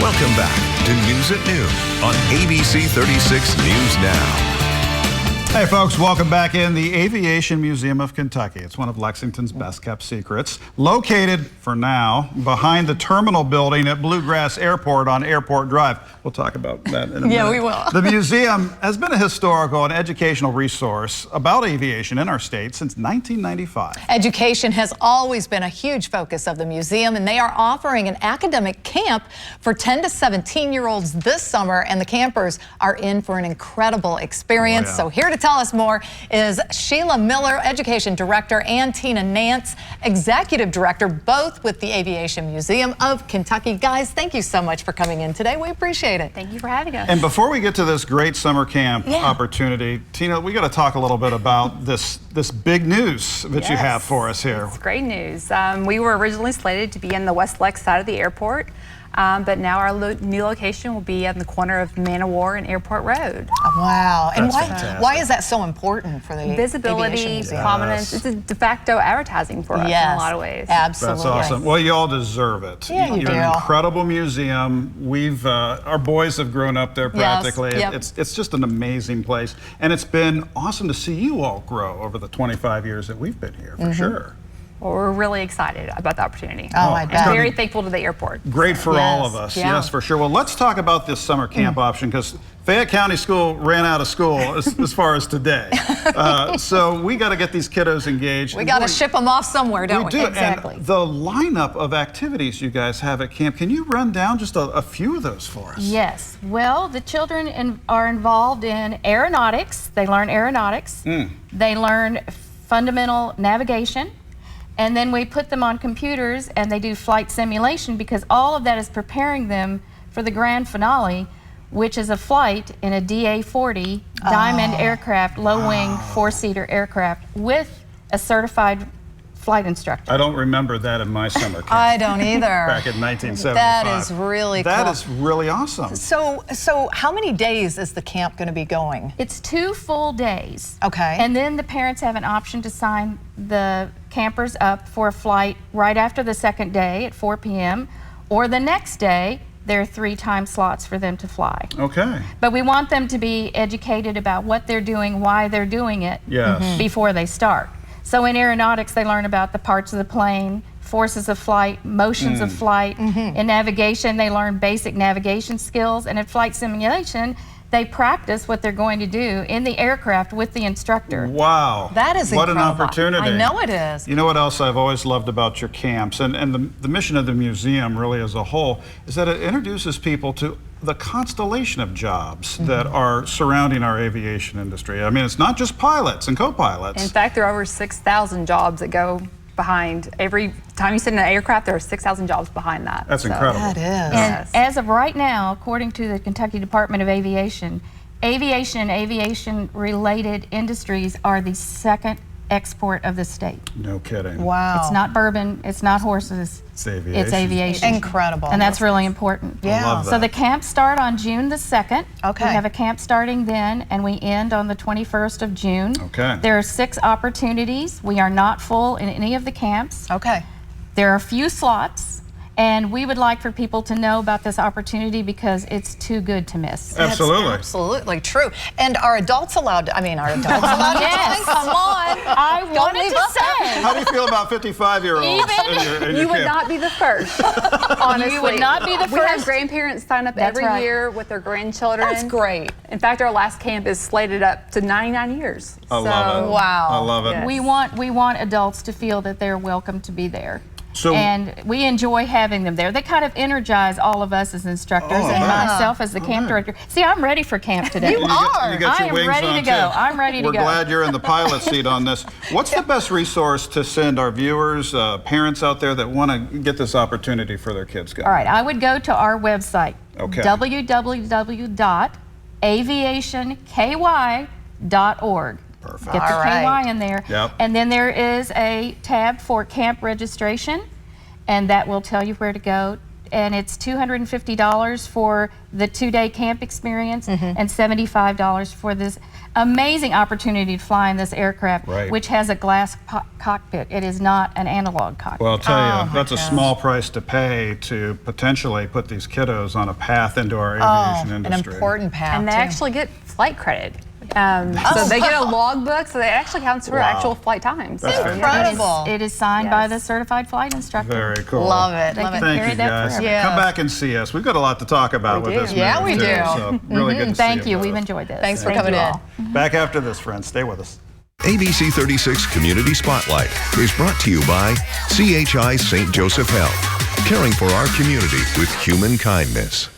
Welcome back to News at Noon on ABC 36 News Now. Hey folks, welcome back in the Aviation Museum of Kentucky. It's one of Lexington's best kept secrets. Located, for now, behind the terminal building at Bluegrass Airport on Airport Drive. We'll talk about that in a minute. Yeah, we will. The museum has been a historical and educational resource about aviation in our state since 1995. Education has always been a huge focus of the museum, and they are offering an academic camp for 10 to 17-year-olds this summer, and the campers are in for an incredible experience. Oh, yeah. So here to tell us more is Sheila Miller, Education Director, and Tina Nance, Executive Director, both with the Aviation Museum of Kentucky. Guys, thank you so much for coming in today. We appreciate it. Thank you for having us. And before we get to this great summer camp opportunity, Tina, we got to talk a little bit about this big news that you have for us here. It's great news. We were originally slated to be in the West Lex side of the airport, but now our new location will be on the corner of Man of War and Airport Road. Wow. And That's why is that so important for the Aviation Visibility, Museum? prominence, it's a de facto advertising for us in a lot of ways. Absolutely. That's awesome. Well, you all deserve it. Yeah, you You're do. an incredible museum. We've our boys have grown up there practically. Yep. It's just an amazing place, and it's been awesome to see you all grow over the 25 years that we've been here, for sure. Well, we're really excited about the opportunity. Oh, I bet. And very thankful to the airport. Great for all of us, Yeah. yes, for sure. Well, let's talk about this summer camp option, because Fayette County School ran out of school as far as today. So we got to get these kiddos engaged. We got to ship them off somewhere, don't we? do. Exactly. And the lineup of activities you guys have at camp, can you run down just a few of those for us? Yes. Well, the children are involved in aeronautics. They learn aeronautics. They learn fundamental navigation. And then we put them on computers and they do flight simulation, because all of that is preparing them for the grand finale, which is a flight in a DA-40 Diamond aircraft, low-wing, four-seater aircraft with a certified flight instructor. I don't remember that in my summer camp. I don't either. Back in 1975. That is really cool. That is really awesome. So how many days is the camp going to be going? It's 2 full days. Okay. And then the parents have an option to sign the campers up for a flight right after the second day at 4 p.m. or the next day. There are 3 time slots for them to fly. Okay. But we want them to be educated about what they're doing, why they're doing it before they start. So in aeronautics, they learn about the parts of the plane, forces of flight, motions of flight. In navigation, they learn basic navigation skills. And in flight simulation, they practice what they're going to do in the aircraft with the instructor. Wow. That is what incredible. an opportunity. I know it is. You know what else I've always loved about your camps, and the mission of the museum really as a whole, is that it introduces people to the constellation of jobs that are surrounding our aviation industry. I mean, it's not just pilots and co-pilots. In fact, there are over 6,000 jobs that go behind. Every time you sit in an aircraft, there are 6,000 jobs behind that. That's incredible. That is. And as of right now, according to the Kentucky Department of Aviation, aviation-related industries are the second export of the state. No kidding. Wow. It's not bourbon, it's not horses, It's aviation. it's aviation. Incredible. And that's really important. Yeah. I love So that. the camps start on June the 2nd. Okay. We have a camp starting then, and we end on the 21st of June. Okay. There are 6 opportunities. We are not full in any of the camps. Okay. There are a few slots, and we would like for people to know about this opportunity because it's too good to miss. Absolutely. That's absolutely true. And are adults allowed to, are adults allowed to Yes. join? Come on. I Don't wanted leave to us out. say, How do you feel about 55-year-olds in your You would camp? not be the first, honestly. You would not be the We have first. grandparents sign up That's every right. year with their grandchildren. That's great. In fact, our last camp is slated up to 99 years. I love it. Wow. I love it. Yes. we want adults to feel that they're welcome to be there. So- and we enjoy having them there. They kind of energize all of us as instructors and myself as the camp director. See, I'm ready for camp today. You are. You got I your am wings ready on, to go. too. I'm ready to We're go. glad you're in the pilot seat on this. What's the best resource to send our viewers, parents out there that want to get this opportunity for their kids going? All right, I would go to our website, Okay. www.aviationky.org. Perfect. Get the All right. KY in there. Yep. And then there is a tab for camp registration, and that will tell you where to go. and it's $250 for the 2-day camp experience and $75 for this amazing opportunity to fly in this aircraft, which has a glass cockpit. It is not an analog cockpit. Well, I'll tell you, that's a small price to pay to potentially put these kiddos on a path into our aviation industry. An important path. And they too. actually get flight credit. So they get a logbook, so it actually counts for actual flight times. That's So, incredible. It is signed by the certified flight instructor. Very cool. Love it. They Love can it. Thank carry you, that guys. forever. Yeah. Come back and see us. We've got a lot to talk about with this. Yeah, move, we too, do. So really good to see Thank you. both. We've enjoyed this. Thanks for Thank coming you in. all. Back after this, friends. Stay with us. ABC 36 Community Spotlight is brought to you by CHI St. Joseph Health, caring for our community with human kindness.